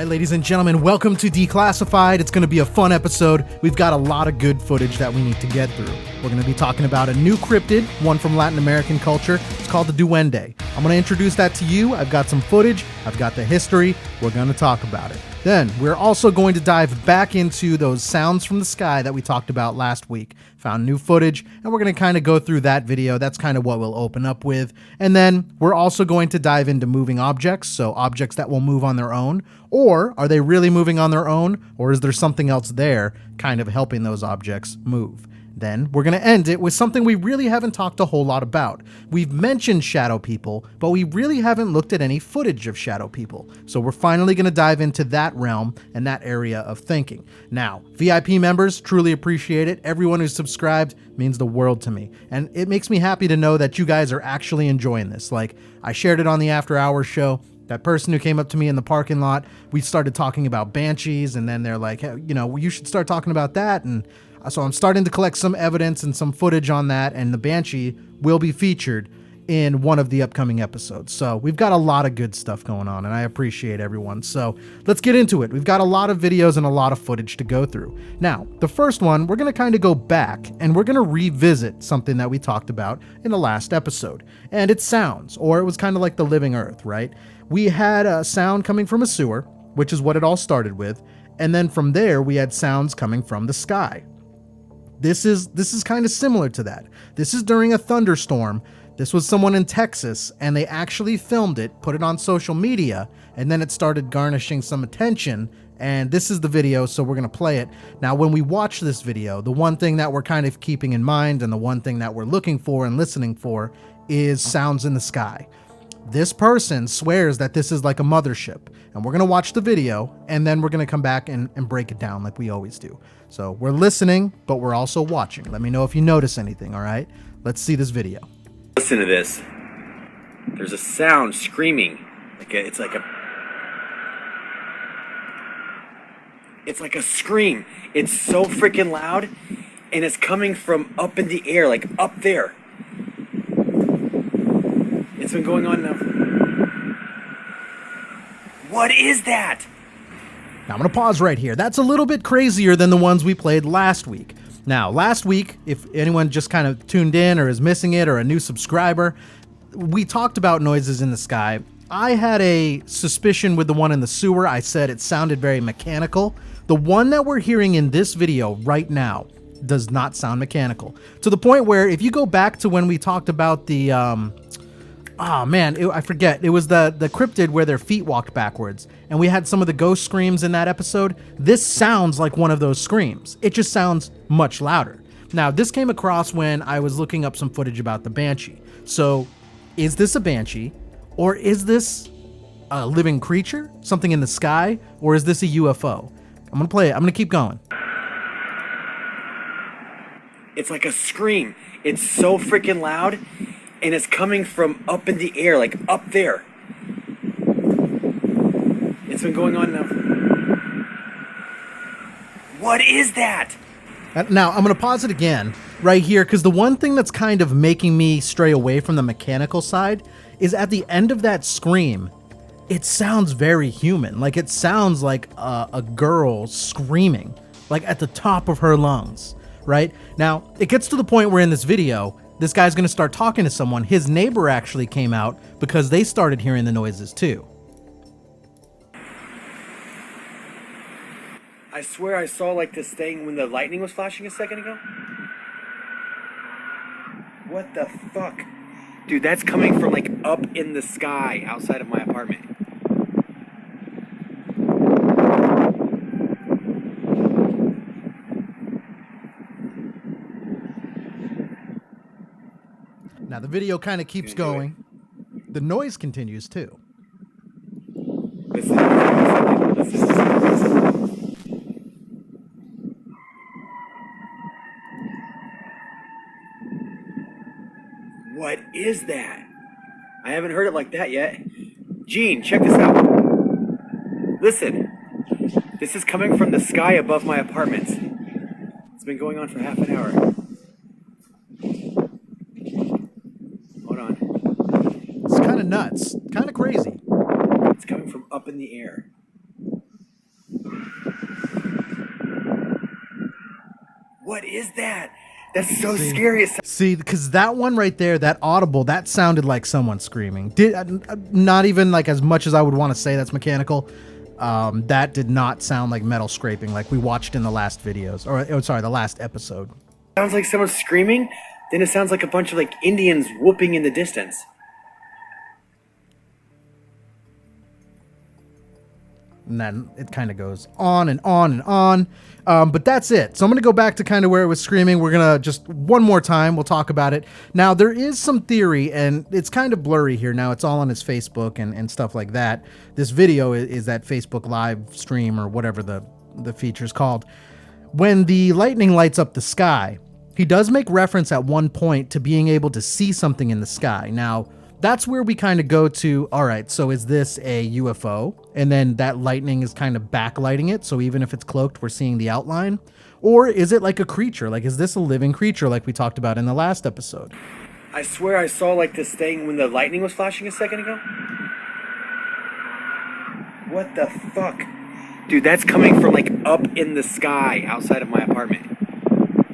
right, ladies and gentlemen, welcome to Declassified. It's going to be a fun episode. We've got a lot of good footage that we need to get through. We're going to be talking about a new cryptid, one from Latin American culture. It's called the Duende. I'm going to introduce that to you. I've got some footage. I've got the history. We're going to talk about it. Then we're also going to dive back into those sounds from the sky that we talked about last week. Found new footage, and we're going to kind of go through that video. That's kind of what we'll open up with. And then we're also going to dive into moving objects, so objects that will move on their own. Or are they really moving on their own, or is there something else there kind of helping those objects move? Then we're going to end it with something we really haven't talked a whole lot about. We've mentioned shadow people, but we really haven't looked at any footage of shadow people. So we're finally going to dive into that realm and that area of thinking. Now, VIP members, truly appreciate it. Everyone who's subscribed means the world to me. And it makes me happy to know that you guys are actually enjoying this. Like, I shared it on the After Hours show. That person who came up to me in the parking lot, we started talking about banshees, and then they're like, hey, you know, you should start talking about that. And so I'm starting to collect some evidence and some footage on that, and the banshee will be featured in one of the upcoming episodes. So we've got a lot of good stuff going on, and I appreciate everyone. So let's get into it. We've got a lot of videos and a lot of footage to go through. Now, the first one, we're going to kind of go back, and we're going to revisit something that we talked about in the last episode. And it's sounds, or it was kind of like the living earth, right? We had a sound coming from a sewer, which is what it all started with. And then from there, we had sounds coming from the sky. This is kind of similar to that. This is during a thunderstorm. This was someone in Texas, and they actually filmed it, put it on social media, and then it started garnishing some attention. And this is the video, so we're going to play it. Now, when we watch this video, the one thing that we're kind of keeping in mind and the one thing that we're looking for and listening for is sounds in the sky. This person swears that this is like a mothership, and we're going to watch the video, and then we're going to come back and break it down like we always do. So we're listening, but we're also watching. Let me know if you notice anything, all right? Let's see this video. Listen to this. There's a sound screaming. It's like a scream. It's so freaking loud, and it's coming from up in the air, like up there. It's been going on now. What is that? Now I'm going to pause right here. That's a little bit crazier than the ones we played last week. Now, last week, if anyone just kind of tuned in or is missing it or a new subscriber, we talked about noises in the sky. I had a suspicion with the one in the sewer. I said it sounded very mechanical. The one that we're hearing in this video right now does not sound mechanical. To the point where if you go back to when we talked about the... I forget. It was the cryptid where their feet walked backwards, and we had some of the ghost screams in that episode. This sounds like one of those screams. It just sounds much louder. Now, this came across when I was looking up some footage about the banshee. So, is this a banshee, or is this a living creature, something in the sky, or is this a UFO? I'm gonna play it. I'm gonna keep going. It's like a scream. It's so freaking loud. And it's coming from up in the air, like up there. It's been going on now. What is that? Now, I'm going to pause it again right here, because the one thing that's kind of making me stray away from the mechanical side is at the end of that scream, it sounds very human. Like, it sounds like a girl screaming, like at the top of her lungs, right? Now, it gets to the point where in this video, this guy's going to start talking to someone. His neighbor actually came out because they started hearing the noises too. I swear I saw like this thing when the lightning was flashing a second ago. What the fuck? Dude, that's coming from like up in the sky outside of my apartment. Now the video kind of keeps going. The noise continues too. Listen. What is that? I haven't heard it like that yet. Gene, check this out. Listen. This is coming from the sky above my apartment. It's been going on for half an hour. Hold on. It's kind of nuts. Kind of crazy. It's coming from up in the air. What is that? That's so scary. See, because that one right there, that audible, that sounded like someone screaming. Not even like as much as I would want to say that's mechanical. That did not sound like metal scraping like we watched in the last videos, or sorry, the last episode. Sounds like someone screaming, then it sounds like a bunch of like Indians whooping in the distance. And then it kind of goes on and on and on. But that's it. So I'm going to go back to kind of where it was screaming. We're going to just one more time. We'll talk about it. Now, there is some theory, and it's kind of blurry here. Now, it's all on his Facebook and stuff like that. This video is that Facebook live stream or whatever the feature's called. When the lightning lights up the sky, he does make reference at one point to being able to see something in the sky. Now, that's where we kind of go to, all right, so is this a UFO? And then that lightning is kind of backlighting it, so even if it's cloaked, we're seeing the outline. Or is it like a creature? Like, is this a living creature like we talked about in the last episode? I swear I saw like this thing when the lightning was flashing a second ago. What the fuck? Dude, that's coming from like up in the sky outside of my apartment.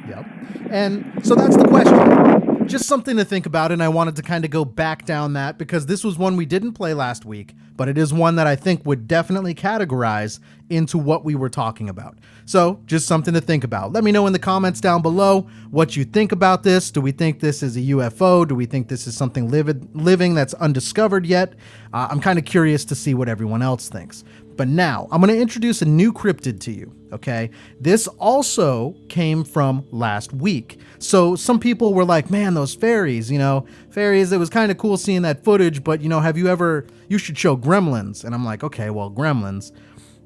Yep. And so that's the question. Just something to think about, and I wanted to kind of go back down that because this was one we didn't play last week, but it is one that I think would definitely categorize into what we were talking about. So just something to think about. Let me know in the comments down below what you think about this. Do we think this is a UFO? Do we think this is something living that's undiscovered yet? I'm kind of curious to see what everyone else thinks. But now I'm going to introduce a new cryptid to you, okay? This also came from last week. So some people were like, man, those fairies, fairies, it was kind of cool seeing that footage, but you should show Gremlins. And I'm like, okay, well, Gremlins.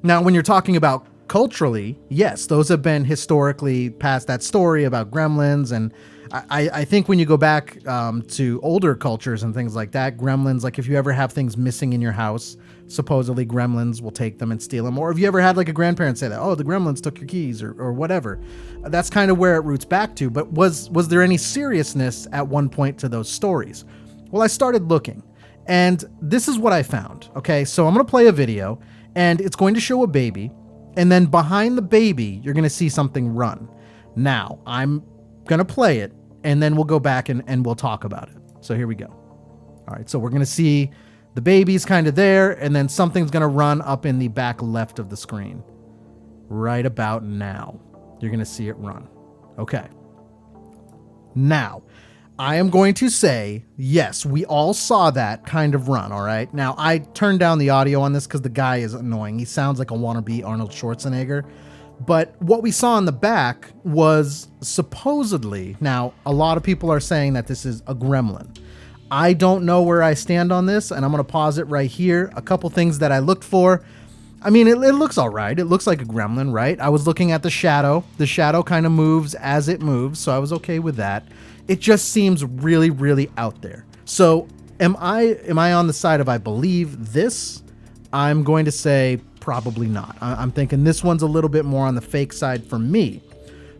Now, when you're talking about culturally, yes, those have been historically past that story about Gremlins. And I think when you go back to older cultures and things like that, Gremlins, like if you ever have things missing in your house, supposedly Gremlins will take them and steal them. Or if you ever had like a grandparent say that, oh, the Gremlins took your keys or whatever. That's kind of where it roots back to. But was there any seriousness at one point to those stories? Well, I started looking, and this is what I found. Okay, so I'm going to play a video, and it's going to show a baby, and then behind the baby, you're going to see something run. Now, I'm going to play it, and then we'll go back and we'll talk about it. So here we go. All right, so we're going to see the baby's kind of there, and then something's going to run up in the back left of the screen. Right about now, you're going to see it run. Okay. Now, I am going to say, yes, we all saw that kind of run, all right? Now, I turned down the audio on this because the guy is annoying. He sounds like a wannabe Arnold Schwarzenegger. But what we saw in the back was supposedly, now, a lot of people are saying that this is a gremlin. I don't know where I stand on this, and I'm going to pause it right here. A couple things that I looked for. I mean, it looks all right. It looks like a gremlin, right? I was looking at the shadow. The shadow kind of moves as it moves, so I was okay with that. It just seems really, really out there. So am I on the side of I believe this? I'm going to say probably not. I'm thinking this one's a little bit more on the fake side for me.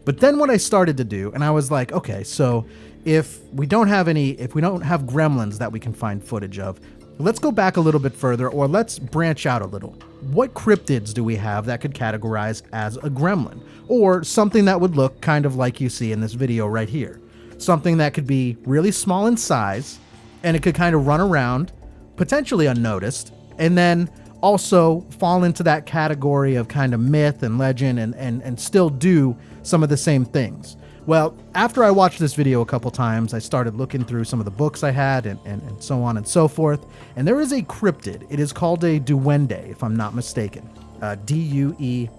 But then what I started to do, and I was like, okay, so if we don't have gremlins that we can find footage of, let's go back a little bit further, or let's branch out a little. What cryptids do we have that could categorize as a gremlin? Or something that would look kind of like you see in this video right here. Something that could be really small in size, and it could kind of run around, potentially unnoticed, and then also fall into that category of kind of myth and legend and still do some of the same things. Well, after I watched this video a couple times, I started looking through some of the books I had and so on and so forth. And there is a cryptid. It is called a duende, if I'm not mistaken. Duende.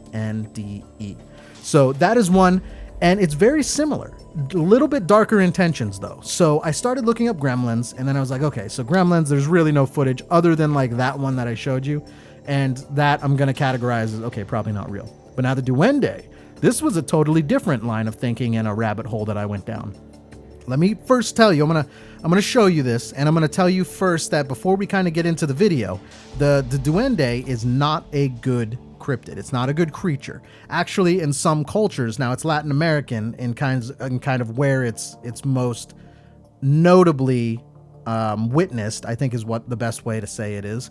So that is one, and it's very similar. A little bit darker intentions, though. So I started looking up Gremlins, and then I was like, okay, so Gremlins, there's really no footage other than like that one that I showed you. And that I'm going to categorize as, okay, probably not real. But now the duende, this was a totally different line of thinking and a rabbit hole that I went down. Let me first tell you, I'm gonna show you this, and I'm gonna tell you first that before we kind of get into the video, the duende is not a good cryptid. It's not a good creature. Actually, in some cultures, now it's Latin American in kind of where it's most notably witnessed, I think is what the best way to say it is.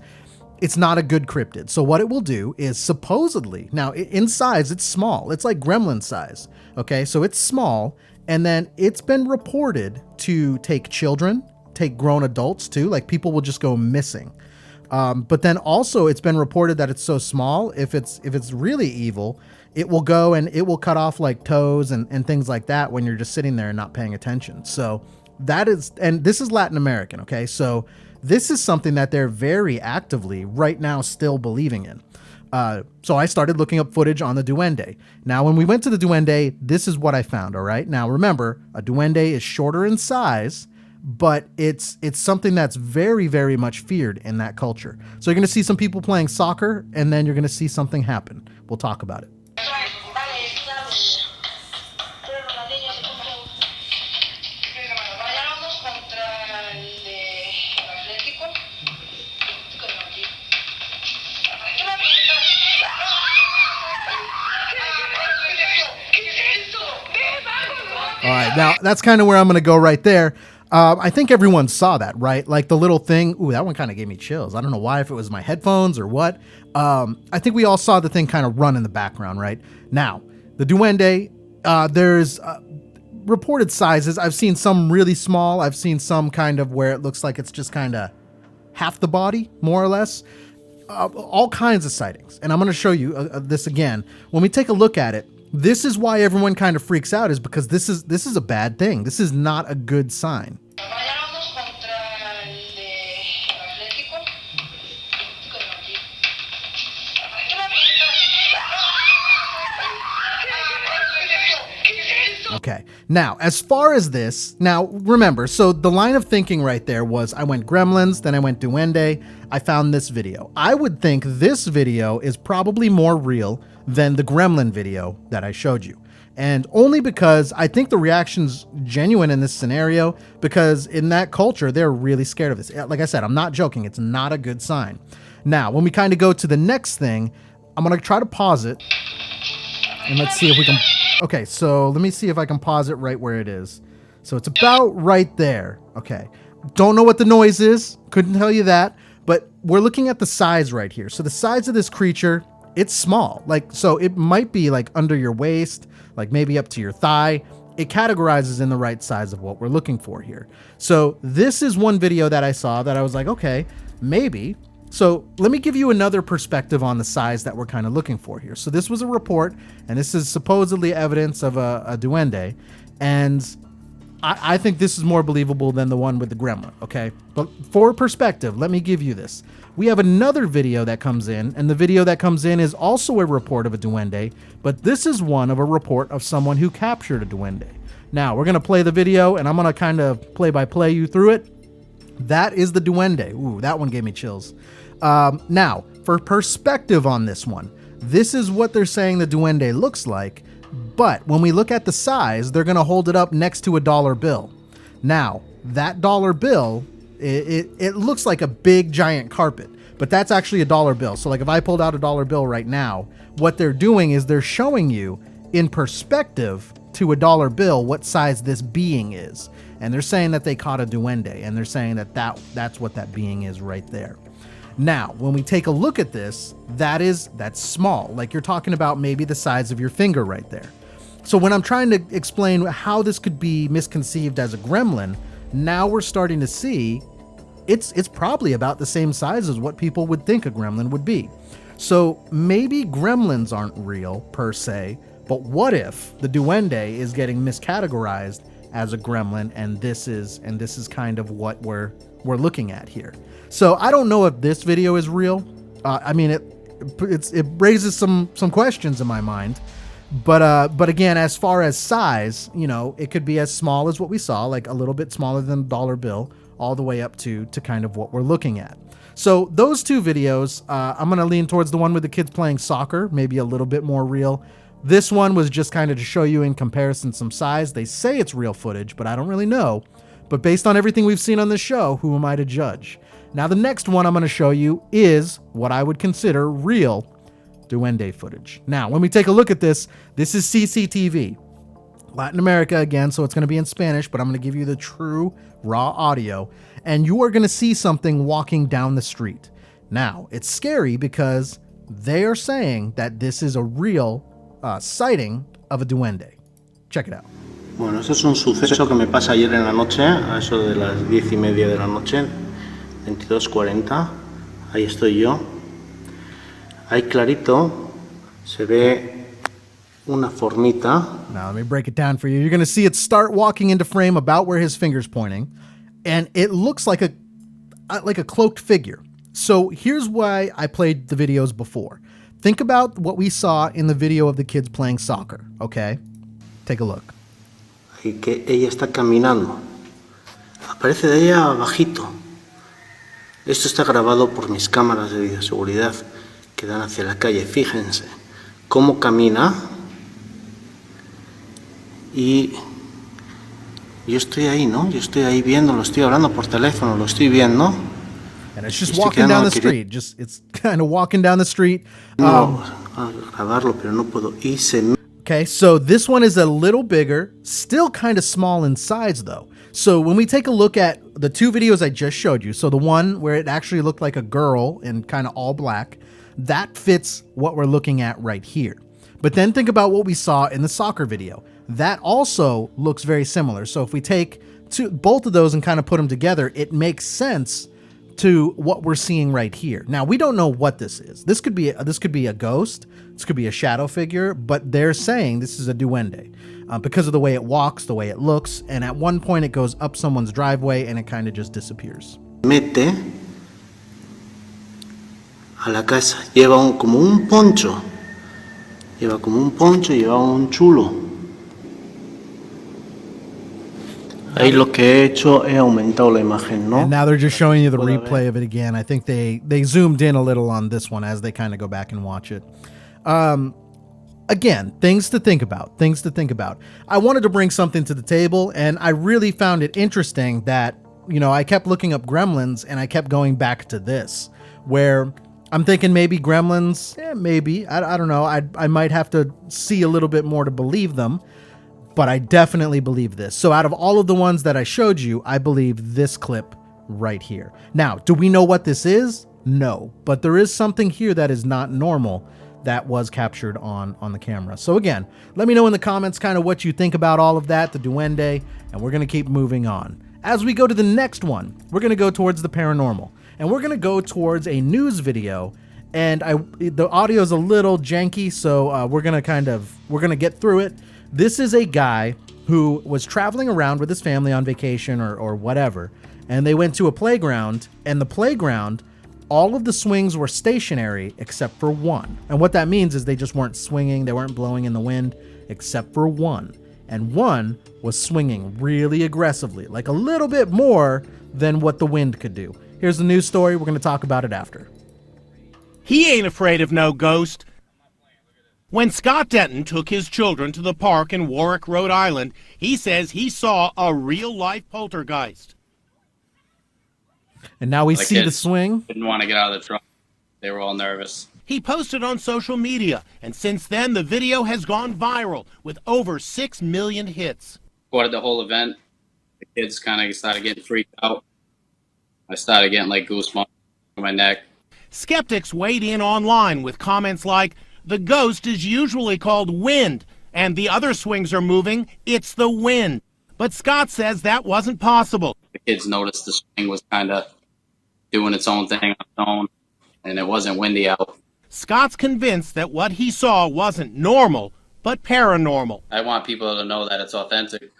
it's not a good cryptid. So what it will do is supposedly, now in size, it's small. It's like gremlin size. Okay, so it's small, and then it's been reported to take children, take grown adults too. Like people will just go missing. But then also it's been reported that it's so small, if it's really evil, it will go and it will cut off like toes and things like that when you're just sitting there and not paying attention. So that is, and this is Latin American. Okay, so this is something that they're very actively right now still believing in. So I started looking up footage on the duende. Now, when we went to the duende, this is what I found. All right. Now, remember, a duende is shorter in size, but it's something that's very, very much feared in that culture. So you're going to see some people playing soccer, and then you're going to see something happen. We'll talk about it. All right, now that's kind of where I'm going to go right there. I think everyone saw that, right? Like the little thing. Ooh, that one kind of gave me chills. I don't know why, if it was my headphones or what. I think we all saw the thing kind of run in the background, right? Now, the duende, there's reported sizes. I've seen some really small. I've seen some kind of where it looks like it's just kind of half the body, more or less. All kinds of sightings. And I'm going to show you this again. When we take a look at it, this is why everyone kind of freaks out, is because this is a bad thing. This is not a good sign. Okay, now as far as this, now remember, so the line of thinking right there was I went Gremlins, then I went Duende, I found this video. I would think this video is probably more real than the Gremlin video that I showed you. And only because I think the reaction's genuine in this scenario, because in that culture, they're really scared of this. Like I said, I'm not joking. It's not a good sign. Now, when we kind of go to the next thing, I'm going to try to pause it. And let's see if we can... Okay, so let me see if I can pause it right where it is. So it's about right there. Okay. Don't know what the noise is. Couldn't tell you that. But we're looking at the size right here. So the size of this creature, it's small. Like, so it might be like under your waist, like maybe up to your thigh. It categorizes in the right size of what we're looking for here. So this is one video that I saw that I was like, okay, maybe. So let me give you another perspective on the size that we're kind of looking for here. So this was a report, and this is supposedly evidence of a duende. And I think this is more believable than the one with the gremlin, okay? But for perspective, let me give you this. We have another video that comes in, and the video that comes in is also a report of a duende, but this is one of a report of someone who captured a duende. Now, we're going to play the video, and I'm going to kind of play-by-play you through it. That is the duende. Ooh, that one gave me chills. Now, for perspective on this one, this is what they're saying the duende looks like, but when we look at the size, they're going to hold it up next to a dollar bill. Now, that dollar bill, it looks like a big giant carpet, but that's actually a dollar bill. So like if I pulled out a dollar bill right now, what they're doing is they're showing you in perspective to a dollar bill what size this being is. And they're saying that they caught a duende, and they're saying that that's what that being is right there. Now, when we take a look at this, that's small. Like you're talking about maybe the size of your finger right there. So when I'm trying to explain how this could be misconceived as a gremlin, now we're starting to see it's probably about the same size as what people would think a gremlin would be. So maybe gremlins aren't real per se, but what if the duende is getting miscategorized as a gremlin, and this is kind of what we're looking at here. So I don't know if this video is real. I mean, it raises some questions in my mind. But again, as far as size, you know, it could be as small as what we saw, like a little bit smaller than a dollar bill, all the way up to kind of what we're looking at. So those two videos, I'm going to lean towards the one with the kids playing soccer, maybe a little bit more real. This one was just kind of to show you in comparison some size. They say it's real footage, but I don't really know. But based on everything we've seen on this show, who am I to judge? Now, the next one I'm going to show you is what I would consider real duende footage. Now, when we take a look at this is CCTV. Latin America again, so it's going to be in Spanish, but I'm going to give you the true raw audio. And you are going to see something walking down the street. Now, it's scary because they are saying that this is a real sighting of a duende. Check it out. Bueno, eso es un suceso que me pasa ayer en la noche, a eso de las 10:30 de la noche, 22:40. Ahí estoy yo. Ahí clarito se ve una formita. Now, let me break it down for you. You're going to see it start walking into frame about where his finger's pointing, and it looks like a cloaked figure. So here's why I played the videos before. Think about what we saw in the video of the kids playing soccer, okay? Take a look. Y que ella está caminando. Aparece de ella bajito. Esto está grabado por mis cámaras de videoseguridad que dan hacia la calle. Fíjense cómo camina. Y yo estoy ahí, ¿no? Yo estoy ahí viendo, lo estoy hablando por teléfono, lo estoy viendo. And it's just walking down the street. It's kind of walking down the street. No, grabarlo, pero no puedo. Y se... Okay, so this one is a little bigger, still kind of small in size though. So when we take a look at the two videos I just showed you, so the one where it actually looked like a girl in kind of all black, that fits what we're looking at right here. But then think about what we saw in the soccer video. That also looks very similar. So if we take both of those and kind of put them together, it makes sense to what we're seeing right here. Now, we don't know what this is. This could be a ghost. This could be a shadow figure, but they're saying this is a duende because of the way it walks, the way it looks, and at one point it goes up someone's driveway and it kind of just disappears. Mete a la casa. Lleva como un poncho. Lleva como un poncho, lleva un chulo. Ahí lo que he hecho, he aumentado la imagen, ¿no? And now they're just showing you the replay of it again. I think they zoomed in a little on this one as they kind of go back and watch it. Again, things to think about. I wanted to bring something to the table, and I really found it interesting that, I kept looking up Gremlins, and I kept going back to this, where I'm thinking maybe Gremlins, maybe. I don't know. I might have to see a little bit more to believe them. But I definitely believe this. So out of all of the ones that I showed you, I believe this clip right here. Now, do we know what this is? No, but there is something here that is not normal that was captured on the camera. So again, let me know in the comments kind of what you think about all of that, the duende, and we're going to keep moving on. As we go to the next one, we're going to go towards the paranormal, and we're going to go towards a news video. And the audio is a little janky, so we're going to get through it. This is a guy who was traveling around with his family on vacation or whatever, and they went to a playground, and the playground, all of the swings were stationary except for one. And what that means is they just weren't swinging, they weren't blowing in the wind, except for one. And one was swinging really aggressively, like a little bit more than what the wind could do. Here's the news story. We're going to talk about it after. He ain't afraid of no ghost. When Scott Denton took his children to the park in Warwick, Rhode Island, he says he saw a real-life poltergeist. And now we see the swing. Didn't want to get out of the truck. They were all nervous. He posted on social media, and since then the video has gone viral with over 6 million hits. Recorded the whole event. The kids kind of started getting freaked out. I started getting like goosebumps on my neck. Skeptics weighed in online with comments like, "The ghost is usually called wind, and the other swings are moving. It's the wind." But Scott says that wasn't possible. The kids noticed the swing was kind of doing its own thing on its own, and it wasn't windy out. Scott's convinced that what he saw wasn't normal, but paranormal. I want people to know that it's authentic.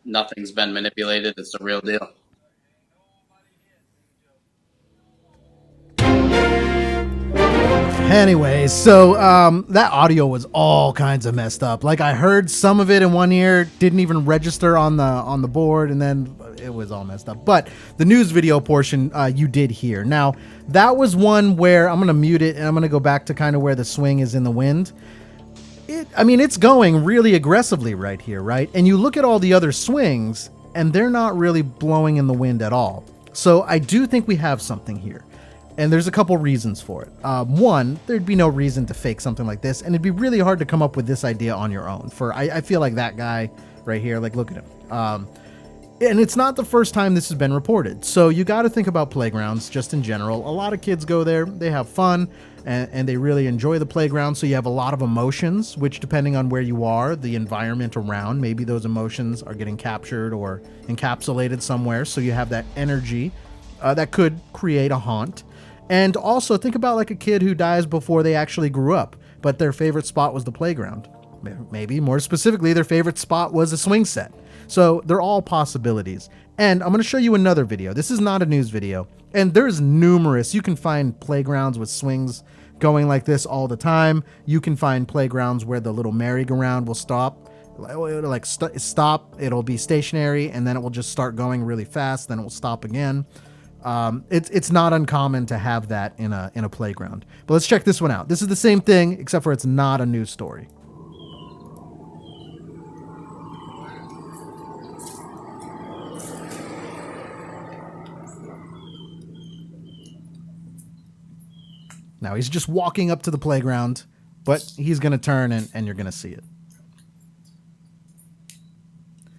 Nothing's been manipulated. It's the real deal. Anyway, so that audio was all kinds of messed up. Like I heard some of it in one ear, didn't even register on the board, and then it was all messed up. But the news video portion you did hear. Now, that was one where I'm going to mute it, and I'm going to go back to kind of where the swing is in the wind. It's going really aggressively right here, right? And you look at all the other swings, and they're not really blowing in the wind at all. So I do think we have something here. And there's a couple reasons for it. One, there'd be no reason to fake something like this, and it'd be really hard to come up with this idea on your own. I feel like that guy right here, like look at him. And it's not the first time this has been reported. So you got to think about playgrounds just in general. A lot of kids go there, they have fun, and they really enjoy the playground. So you have a lot of emotions, which depending on where you are, the environment around, maybe those emotions are getting captured or encapsulated somewhere. So you have that energy that could create a haunt. And also think about like a kid who dies before they actually grew up, but their favorite spot was the playground. Maybe more specifically, their favorite spot was a swing set. So they're all possibilities. And I'm going to show you another video. This is not a news video. And there's numerous. You can find playgrounds with swings going like this all the time. You can find playgrounds where the little merry-go-round will stop. It'll like stop. It'll be stationary, and then it will just start going really fast. Then it will stop again. It's not uncommon to have that in a playground. But let's check this one out. This is the same thing, except for it's not a news story. Now he's just walking up to the playground, but he's going to turn and you're going to see it.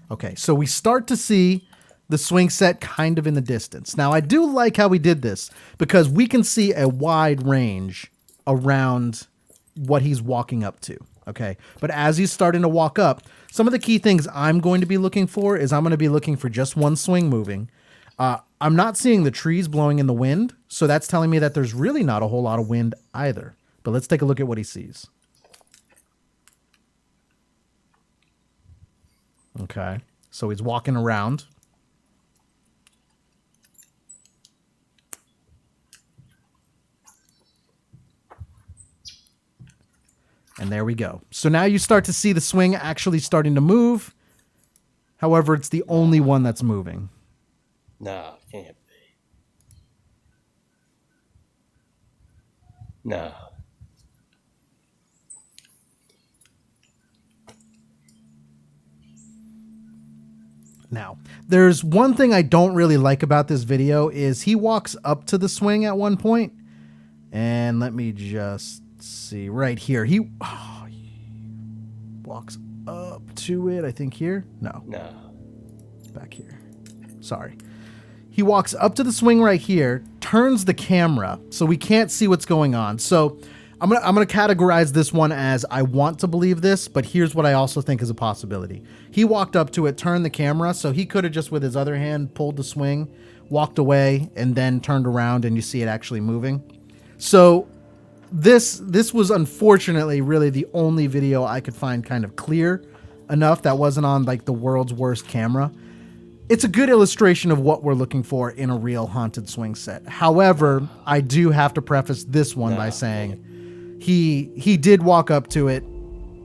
Okay, so we start to see the swing set kind of in the distance. Now I do like how we did this because we can see a wide range around what he's walking up to. Okay, but as he's starting to walk up, some of the key things I'm going to be looking for is I'm going to be looking for just one swing moving. I'm not seeing the trees blowing in the wind, so that's telling me that there's really not a whole lot of wind either. But let's take a look at what he sees. Okay, so he's walking around. And there we go. So now you start to see the swing actually starting to move. However, it's the only one that's moving. No, can't be. No. Now, there's one thing I don't really like about this video is he walks up to the swing at one point. And let me just see right here. He walks up to it, I think here. No. Back here. Sorry. He walks up to the swing right here, turns the camera so we can't see what's going on. So I'm gonna categorize this one as I want to believe this, but here's what I also think is a possibility. He walked up to it, turned the camera, so he could have just with his other hand pulled the swing, walked away, and then turned around and you see it actually moving. So this was unfortunately really the only video I could find kind of clear enough that wasn't on like the world's worst camera. It's a good illustration of what we're looking for in a real haunted swing set. However, I do have to preface this one by saying he did walk up to it,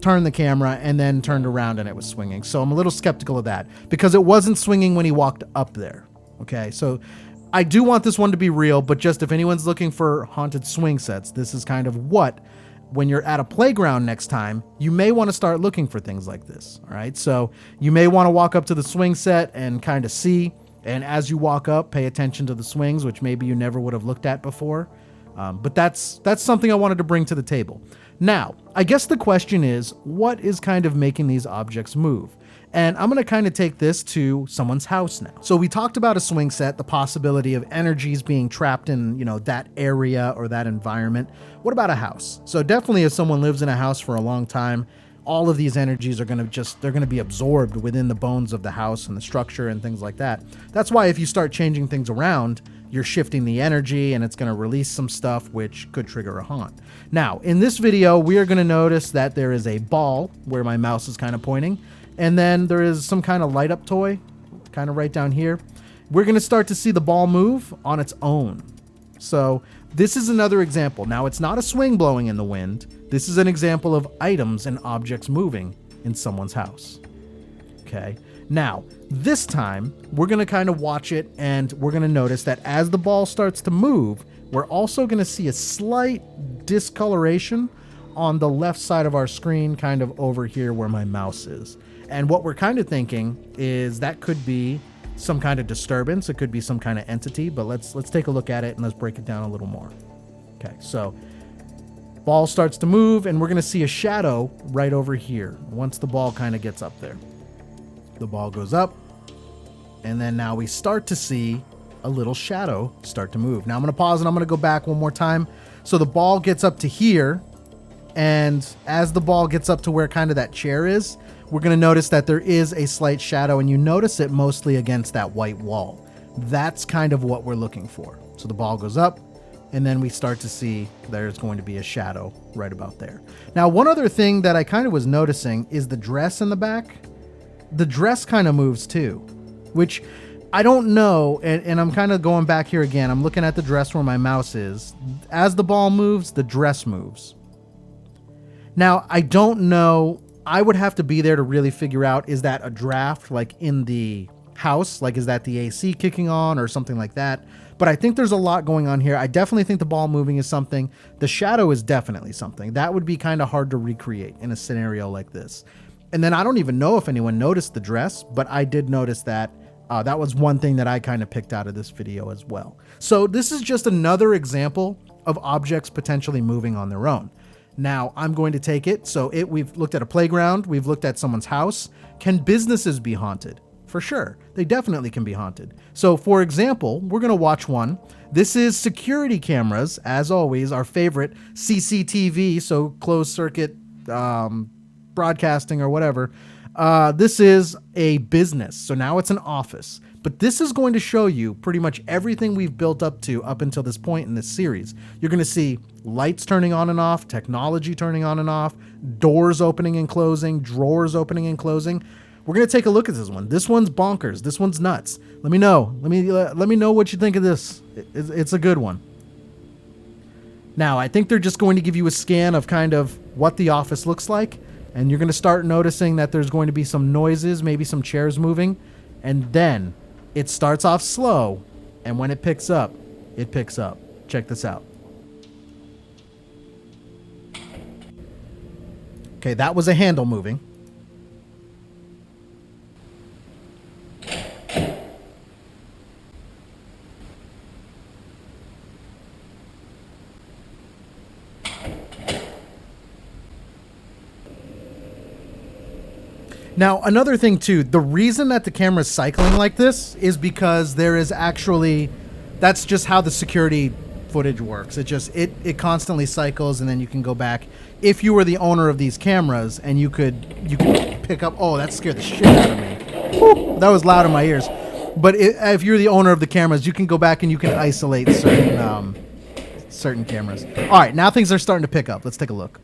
turn the camera, and then turned around and it was swinging. So I'm a little skeptical of that because it wasn't swinging when he walked up there. Okay, so I do want this one to be real, but just if anyone's looking for haunted swing sets, this is kind of what, when you're at a playground next time, you may want to start looking for things like this. All right, so you may want to walk up to the swing set and kind of see, and as you walk up, pay attention to the swings, which maybe you never would have looked at before. But that's something I wanted to bring to the table. Now, I guess the question is, what is kind of making these objects move? And I'm going to kind of take this to someone's house now. So we talked about a swing set, the possibility of energies being trapped in, that area or that environment. What about a house? So definitely if someone lives in a house for a long time, all of these energies are going to they're going to be absorbed within the bones of the house and the structure and things like that. That's why if you start changing things around, you're shifting the energy and it's going to release some stuff which could trigger a haunt. Now, in this video, we are going to notice that there is a ball where my mouse is kind of pointing. And then there is some kind of light up toy, kind of right down here. We're going to start to see the ball move on its own. So this is another example. Now, it's not a swing blowing in the wind. This is an example of items and objects moving in someone's house. Okay. Now, this time, we're going to kind of watch it and we're going to notice that as the ball starts to move, we're also going to see a slight discoloration on the left side of our screen, kind of over here where my mouse is. And what we're kind of thinking is that could be some kind of disturbance. It could be some kind of entity, but let's take a look at it and let's break it down a little more. Okay, so ball starts to move and we're going to see a shadow right over here once the ball kind of gets up there. The ball goes up And then now we start to see a little shadow start to move. Now I'm going to pause and I'm going to go back one more time. So the ball gets up to here. And as the ball gets up to where kind of that chair is, we're going to notice that there is a slight shadow, and you notice it mostly against that white wall. That's kind of what we're looking for. So the ball goes up, and then we start to see there's going to be a shadow right about there. Now, one other thing that I kind of was noticing is the dress in the back. The dress kind of moves too, which I don't know, and I'm kind of going back here again. I'm looking at the dress where my mouse is. As the ball moves, the dress moves. Now, I don't know. I would have to be there to really figure out, is that a draft like in the house? Like, is that the AC kicking on or something like that? But I think there's a lot going on here. I definitely think the ball moving is something. The shadow is definitely something. That would be kind of hard to recreate in a scenario like this. And then I don't even know if anyone noticed the dress, but I did notice that. That was one thing that I kind of picked out of this video as well. So this is just another example of objects potentially moving on their own. Now, I'm going to take it. So we've looked at a playground. We've looked at someone's house. Can businesses be haunted? For sure. They definitely can be haunted. So, for example, we're going to watch one. This is security cameras, as always, our favorite CCTV, so closed circuit broadcasting or whatever. This is a business. So now it's an office. But this is going to show you pretty much everything we've built up to up until this point in this series. You're going to see lights turning on and off, technology turning on and off, doors opening and closing, drawers opening and closing. We're going to take a look at this one. This one's bonkers. This one's nuts. Let me know. Let me know what you think of this. It's a good one. Now, I think they're just going to give you a scan of kind of what the office looks like. And you're going to start noticing that there's going to be some noises, maybe some chairs moving. And then it starts off slow. And when it picks up, it picks up. Check this out. Okay, that was a handle moving. Now, another thing too, the reason that the camera's cycling like this is because there is actually, that's just how the security footage works. It constantly cycles, and then you can go back. If you were the owner of these cameras and you could pick up, oh, that scared the shit out of me. Woo, that was loud in my ears. But if you're the owner of the cameras, you can go back and you can isolate certain cameras. All right, now things are starting to pick up. Let's take a look.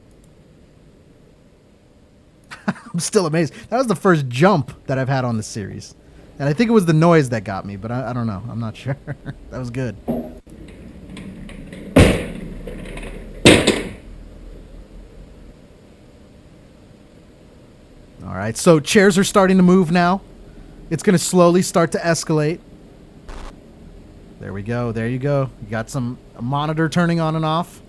I'm still amazed. That was the first jump that I've had on this series. And I think it was the noise that got me, but I don't know. I'm not sure. That was good. All right, so chairs are starting to move now. It's going to slowly start to escalate. There we go. There you go. You got a monitor turning on and off.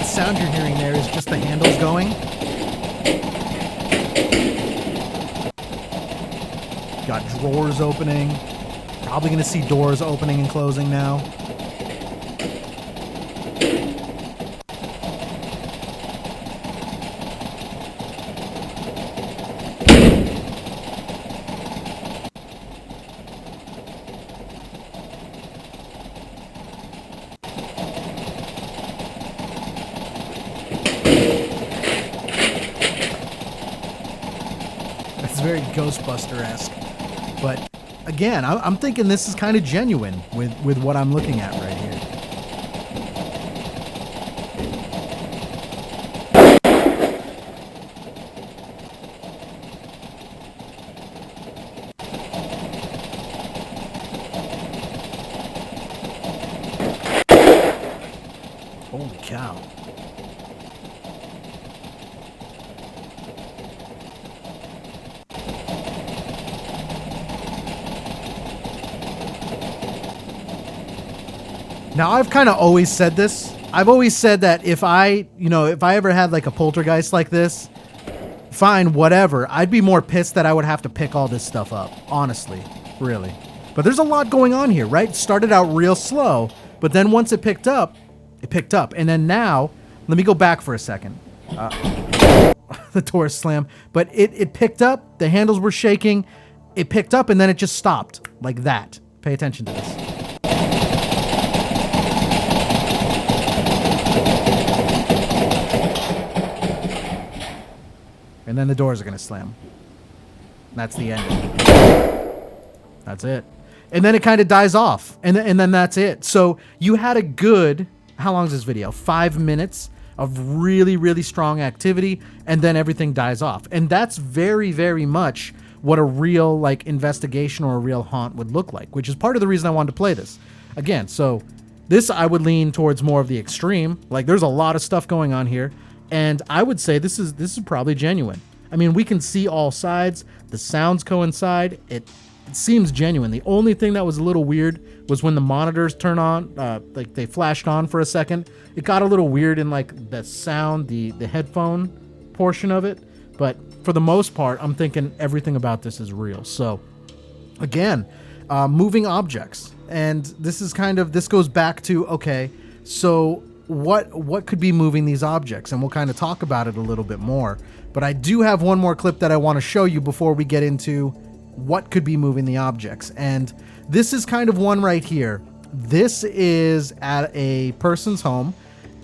Sound you're hearing there is just the handles going. Got drawers opening. Probably going to see doors opening and closing now. Very Ghostbuster-esque, but again, I'm thinking this is kind of genuine with what I'm looking at right here. Holy cow. Now, I've kind of always said this. I've always said that if I ever had like a poltergeist like this, fine, whatever. I'd be more pissed that I would have to pick all this stuff up, honestly. really. But there's a lot going on here, right? It started out real slow, but then once it picked up. And then now, let me go back for a second. The door slammed, but it picked up. The handles were shaking. It picked up, and then it just stopped like that. Pay attention to this. And then the doors are going to slam. That's the end. That's it. And then it kind of dies off. And then that's it. So you had a good, how long is this video? 5 minutes of really, really strong activity. And then everything dies off. And that's very, very much what a real like investigation or a real haunt would look like, which is part of the reason I wanted to play this. Again, so this I would lean towards more of the extreme. Like there's a lot of stuff going on here. And I would say this is probably genuine. I mean, we can see all sides. The sounds coincide. It seems genuine. The only thing that was a little weird was when the monitors turn on, like they flashed on for a second. It got a little weird in like the sound, the headphone portion of it. But for the most part, I'm thinking everything about this is real. So again, moving objects. And this goes back to, okay, so what could be moving these objects? And we'll kind of talk about it a little bit more. But I do have one more clip that I want to show you before we get into what could be moving the objects. And this is kind of one right here. This is at a person's home,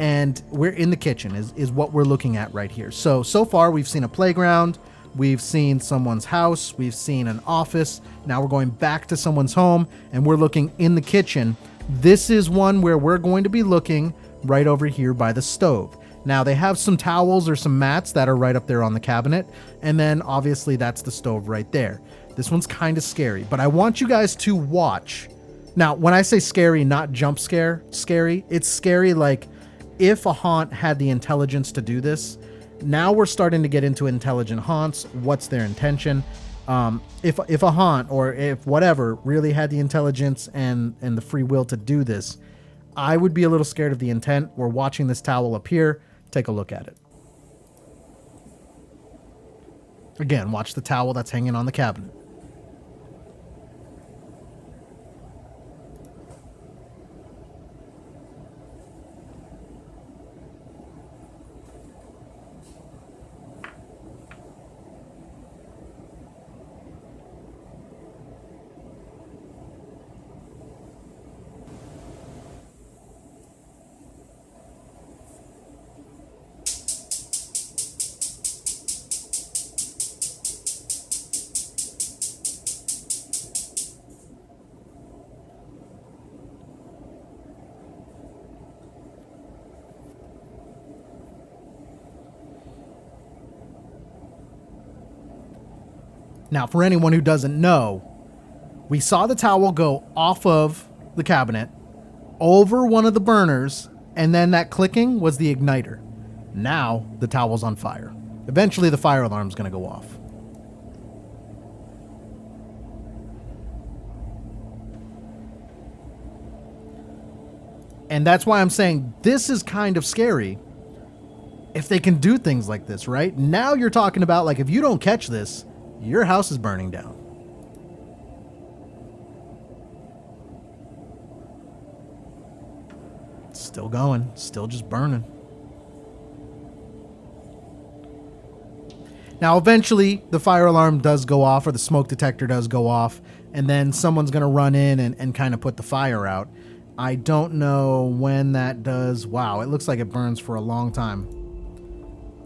and we're in the kitchen is what we're looking at right here. So far we've seen a playground, we've seen someone's house, we've seen an office. Now we're going back to someone's home, and we're looking in the kitchen. This is one where we're going to be looking right over here by the stove. Now they have some towels or some mats that are right up there on the cabinet, and then obviously that's the stove right there. This one's kind of scary, but I want you guys to watch. Now, when I say scary, not jump scare scary, it's scary like if a haunt had the intelligence to do this. Now we're starting to get into intelligent haunts. What's their intention? If a haunt or if whatever really had the intelligence and the free will to do this, I would be a little scared of the intent. We're watching this towel up here. Take a look at it. Again, watch the towel that's hanging on the cabinet. Now, for anyone who doesn't know, we saw the towel go off of the cabinet, over one of the burners, and then that clicking was the igniter. Now, the towel's on fire. Eventually, the fire alarm's going to go off. And that's why I'm saying this is kind of scary if they can do things like this, right? Now you're talking about, like, if you don't catch this, your house is burning down. It's still going, still just burning. Now, eventually, the fire alarm does go off, or the smoke detector does go off, and then someone's going to run in and kind of put the fire out. I don't know when that does. Wow, it looks like it burns for a long time.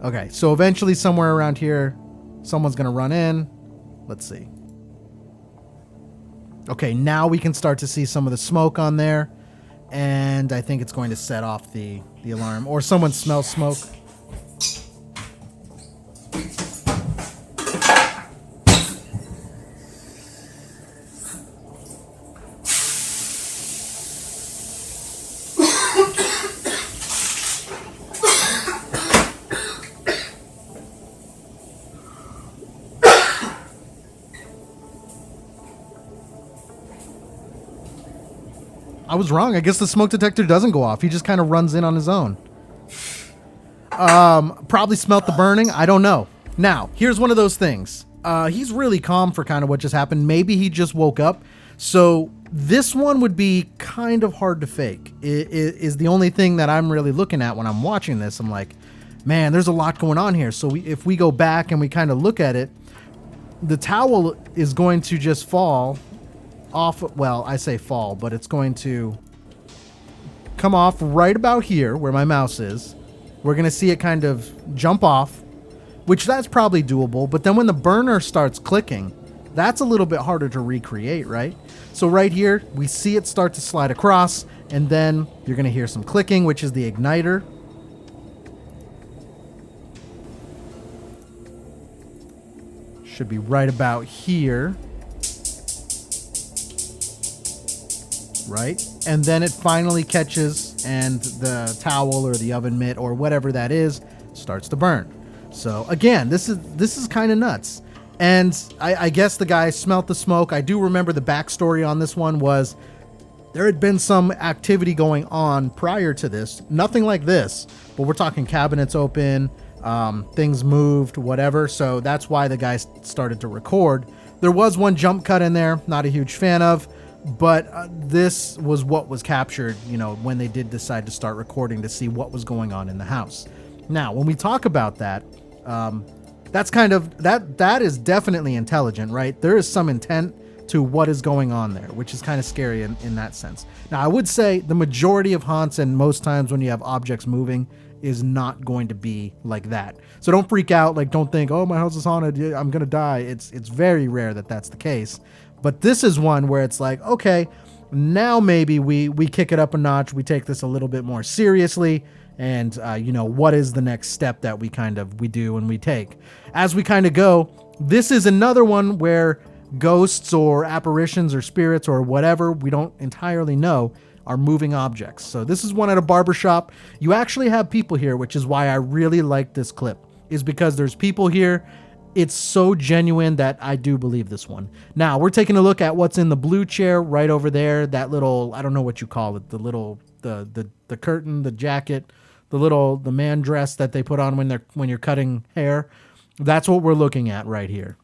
Okay, so eventually somewhere around here, someone's going to run in. Let's see. Okay, now we can start to see some of the smoke on there. And I think it's going to set off the alarm. Or someone smells smoke. I was wrong. I guess the smoke detector doesn't go off. He just kind of runs in on his own. Probably smelt the burning. I don't know. Now, here's one of those things. He's really calm for kind of what just happened. Maybe he just woke up. So this one would be kind of hard to fake. It is the only thing that I'm really looking at when I'm watching this. I'm like, man, there's a lot going on here. So if we go back and we kind of look at it, the towel is going to just fall off. Well, I say fall, but it's going to come off right about here where my mouse is. We're going to see it kind of jump off, which that's probably doable. But then when the burner starts clicking, that's a little bit harder to recreate, right? So right here, we see it start to slide across, and then you're going to hear some clicking, which is the igniter. Should be right about here. Right? And then it finally catches, and the towel or the oven mitt or whatever that is starts to burn. So again, this is kind of nuts. And I guess the guy smelt the smoke. I do remember the backstory on this one was there had been some activity going on prior to this. Nothing like this, but we're talking cabinets open, things moved, whatever. So that's why the guy started to record. There was one jump cut in there, not a huge fan of, but this was what was captured, you know, when they did decide to start recording to see what was going on in the house. Now, when we talk about that, that's kind of, that is definitely intelligent, right? There is some intent to what is going on there, which is kind of scary in that sense. Now, I would say the majority of haunts and most times when you have objects moving is not going to be like that. So don't freak out. Like, don't think, oh, my house is haunted, I'm going to die. It's very rare that that's the case. But this is one where it's like, okay, now maybe we kick it up a notch. We take this a little bit more seriously. And, you know, what is the next step that we do and we take? As we kind of go, this is another one where ghosts or apparitions or spirits or whatever, we don't entirely know, are moving objects. So this is one at a barbershop. You actually have people here, which is why I really like this clip, is because there's people here. It's so genuine that I do believe this one. Now, we're taking a look at what's in the blue chair right over there. That little, I don't know what you call it, the little, the curtain, the jacket, the man dress that they put on when you're cutting hair. That's what we're looking at right here.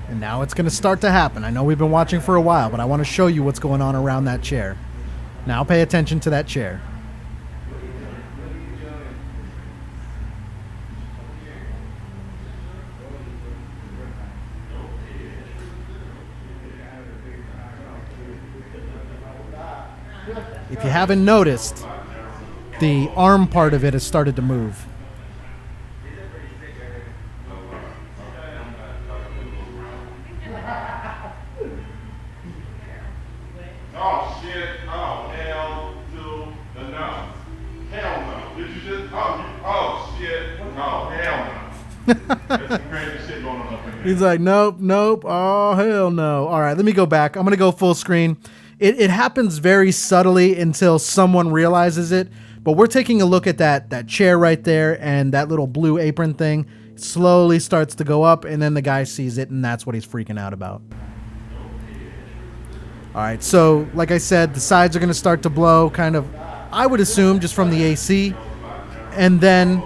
And now it's going to start to happen. I know we've been watching for a while, but I want to show you what's going on around that chair. Now pay attention to that chair. If you haven't noticed, the arm part of it has started to move. Oh shit, oh hell to the no. Hell no. Did you just, oh shit, oh hell no. There's some crazy shit going on up in here. He's like, nope, oh hell no. All right, let me go back. I'm going to go full screen. It happens very subtly until someone realizes it, but we're taking a look at that chair right there, and that little blue apron thing slowly starts to go up, and then the guy sees it, and that's what he's freaking out about. All right, so like I said, the sides are going to start to blow, kind of, I would assume, just from the AC, and then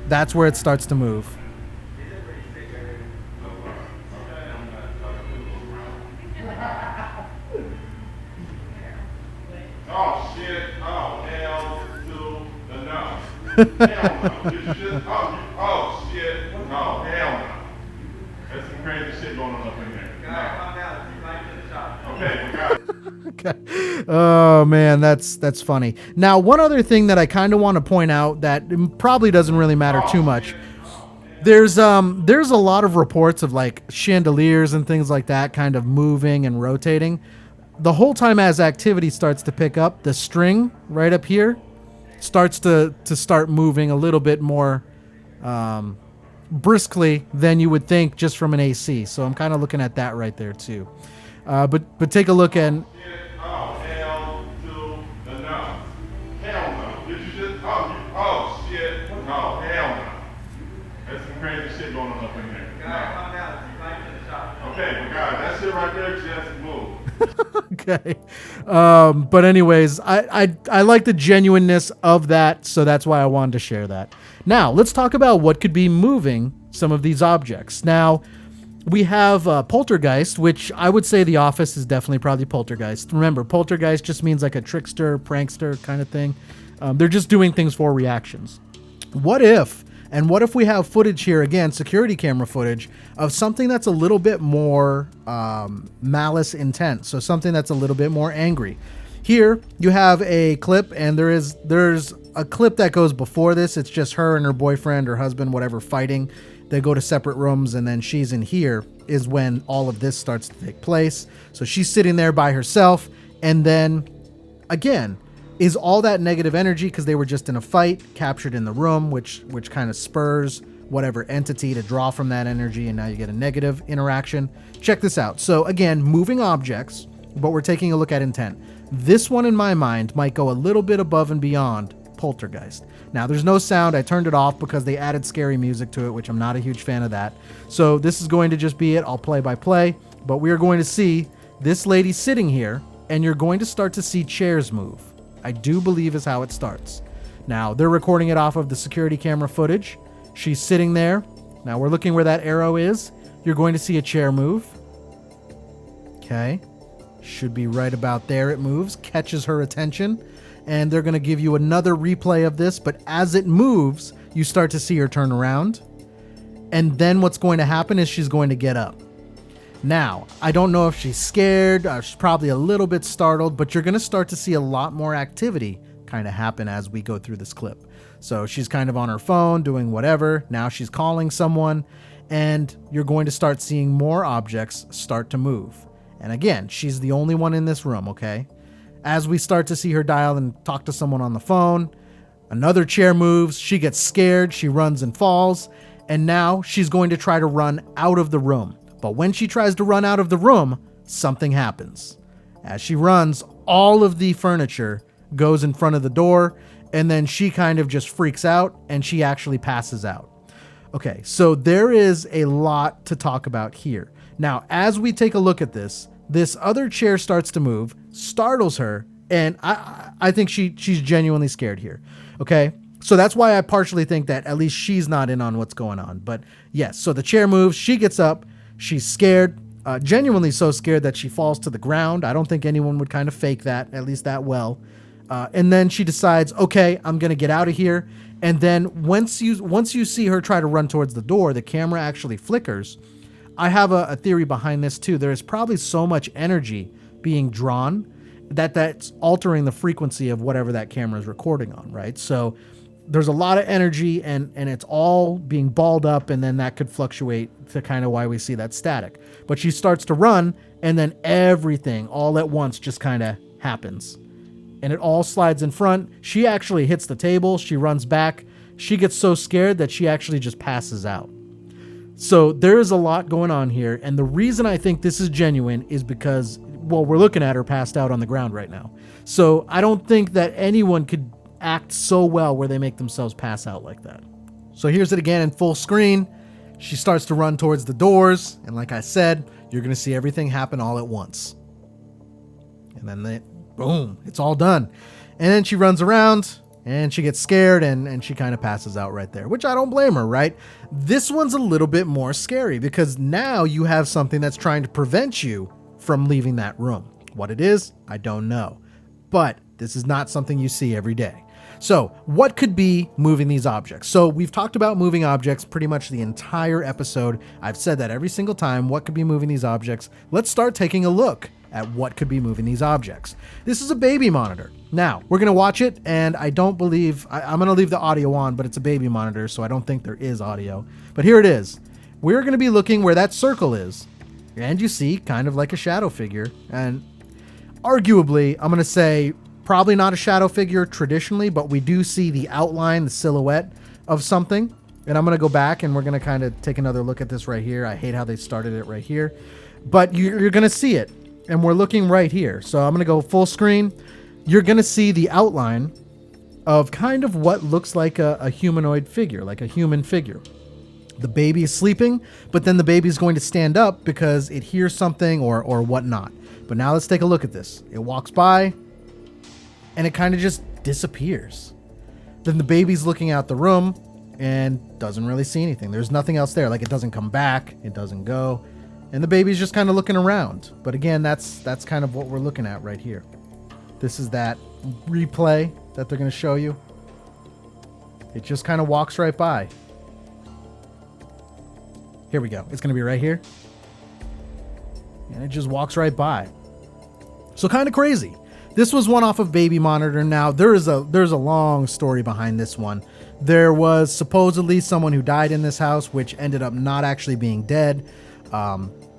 that's where it starts to move. Oh shit, oh hell to the no. Hell no. Did you just, oh shit, oh hell no. There's some crazy shit going on up in there. Calm down. Okay, we got it. Okay. Oh man, that's funny. Now, one other thing that I kind of want to point out that probably doesn't really matter too much. There's a lot of reports of like chandeliers and things like that kind of moving and rotating. The whole time as activity starts to pick up, the string right up here starts to start moving a little bit more briskly than you would think just from an AC. So I'm kind of looking at that right there too. But take a look and Oh, hell to the no. Hell no. Did you just, oh shit. No, hell no. There's some crazy shit going on up in here. Guys, calm down. Okay, but guys, that shit right there just moved. okay. But anyways, I like the genuineness of that, so that's why I wanted to share that. Now, let's talk about what could be moving some of these objects. Now, we have poltergeist, which I would say The Office is definitely probably poltergeist. Remember, poltergeist just means like a trickster, prankster kind of thing. They're just doing things for reactions. What if we have footage here, again, security camera footage, of something that's a little bit more malice intent, so something that's a little bit more angry. Here, you have a clip, and there's a clip that goes before this. It's just her and her boyfriend or husband, whatever, fighting. They go to separate rooms, and then she's in here is when all of this starts to take place. So she's sitting there by herself, and then, again, is all that negative energy, because they were just in a fight, captured in the room, which kind of spurs whatever entity to draw from that energy, and now you get a negative interaction. Check this out. So again, moving objects, but we're taking a look at intent. This one, in my mind, might go a little bit above and beyond poltergeist. Now, there's no sound. I turned it off because they added scary music to it, which I'm not a huge fan of that. So this is going to just be it. I'll play by play, but we are going to see this lady sitting here, and you're going to start to see chairs move. I do believe is how it starts. Now, they're recording it off of the security camera footage. She's sitting there. Now, we're looking where that arrow is. You're going to see a chair move. Okay. Should be right about there. It moves, catches her attention, and they're going to give you another replay of this, but as it moves, you start to see her turn around, and then what's going to happen is she's going to get up. Now, I don't know if she's scared, she's probably a little bit startled, but you're going to start to see a lot more activity kind of happen as we go through this clip. So she's kind of on her phone doing whatever. Now she's calling someone, and you're going to start seeing more objects start to move. And again, she's the only one in this room, okay? As we start to see her dial and talk to someone on the phone, another chair moves, she gets scared, she runs and falls, and now she's going to try to run out of the room. But when she tries to run out of the room, something happens. As she runs, all of the furniture goes in front of the door, and then she kind of just freaks out, and she actually passes out. Okay, so there is a lot to talk about here. Now, as we take a look at this other chair starts to move, startles her, and I think she's genuinely scared here. Okay, so that's why I partially think that at least she's not in on what's going on. But yes, so the chair moves, she gets up, she's scared, genuinely so scared that she falls to the ground. I don't think anyone would kind of fake that, at least that well. And then she decides, okay, I'm going to get out of here. And then once you see her try to run towards the door, the camera actually flickers. I have a theory behind this too. There is probably so much energy being drawn that's altering the frequency of whatever that camera is recording on, right? So there's a lot of energy and it's all being balled up, and then that could fluctuate to kind of why we see that static. But she starts to run, and then everything all at once just kind of happens. And it all slides in front. She actually hits the table. She runs back. She gets so scared that she actually just passes out. So there is a lot going on here. And the reason I think this is genuine is because, well, we're looking at her passed out on the ground right now. So I don't think that anyone could act so well where they make themselves pass out like that. So here's it again in full screen. She starts to run towards the doors. And like I said, you're going to see everything happen all at once. And then boom, it's all done. And then she runs around and she gets scared and she kind of passes out right there, which I don't blame her, right? This one's a little bit more scary because now you have something that's trying to prevent you from leaving that room. What it is, I don't know. But this is not something you see every day. So what could be moving these objects? So we've talked about moving objects pretty much the entire episode. I've said that every single time. What could be moving these objects? Let's start taking a look at what could be moving these objects. This is a baby monitor. Now, we're going to watch it, and I don't believe... I'm going to leave the audio on, but it's a baby monitor, so I don't think there is audio. But here it is. We're going to be looking where that circle is, and you see kind of like a shadow figure, and arguably, I'm going to say probably not a shadow figure traditionally, but we do see the outline, the silhouette of something. And I'm going to go back and we're going to kind of take another look at this right here. I hate how they started it right here, but you're going to see it. And we're looking right here. So I'm going to go full screen. You're going to see the outline of kind of what looks like a humanoid figure, like a human figure. The baby is sleeping, but then the baby is going to stand up because it hears something or whatnot. But now let's take a look at this. It walks by and it kind of just disappears. Then the baby's looking out the room and doesn't really see anything. There's nothing else there. Like, it doesn't come back, it doesn't go, and the baby's just kind of looking around. But again, that's kind of what we're looking at right here. This is that replay that they're going to show you. It just kind of walks right by. Here we go. It's going to be right here. And it just walks right by. So kind of crazy. This was one off of Baby Monitor. Now, there's a long story behind this one. There was supposedly someone who died in this house, which ended up not actually being dead.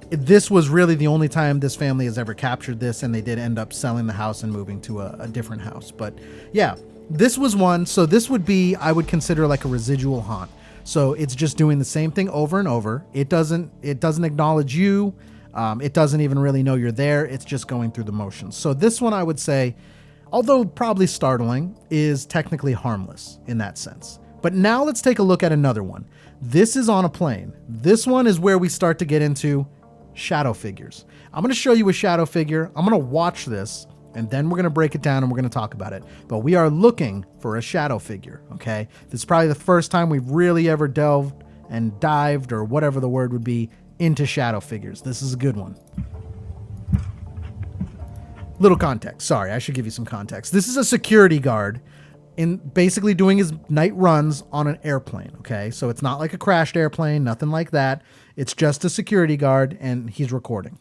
This was really the only time this family has ever captured this, and they did end up selling the house and moving to a different house. But yeah, this was one. So this would be, I would consider, like a residual haunt. So it's just doing the same thing over and over. It doesn't acknowledge you. It doesn't even really know you're there. It's just going through the motions. So this one, I would say, although probably startling, is technically harmless in that sense. But now let's take a look at another one. This is on a plane. This one is where we start to get into shadow figures. I'm going to show you a shadow figure. I'm going to watch this, and then we're going to break it down and we're going to talk about it. But we are looking for a shadow figure, okay? This is probably the first time we've really ever delved and dived, or whatever the word would be, into shadow figures. This is a good one. Little context. Sorry, I should give you some context. This is a security guard basically doing his night runs on an airplane, okay? So it's not like a crashed airplane, nothing like that. It's just a security guard, and he's recording.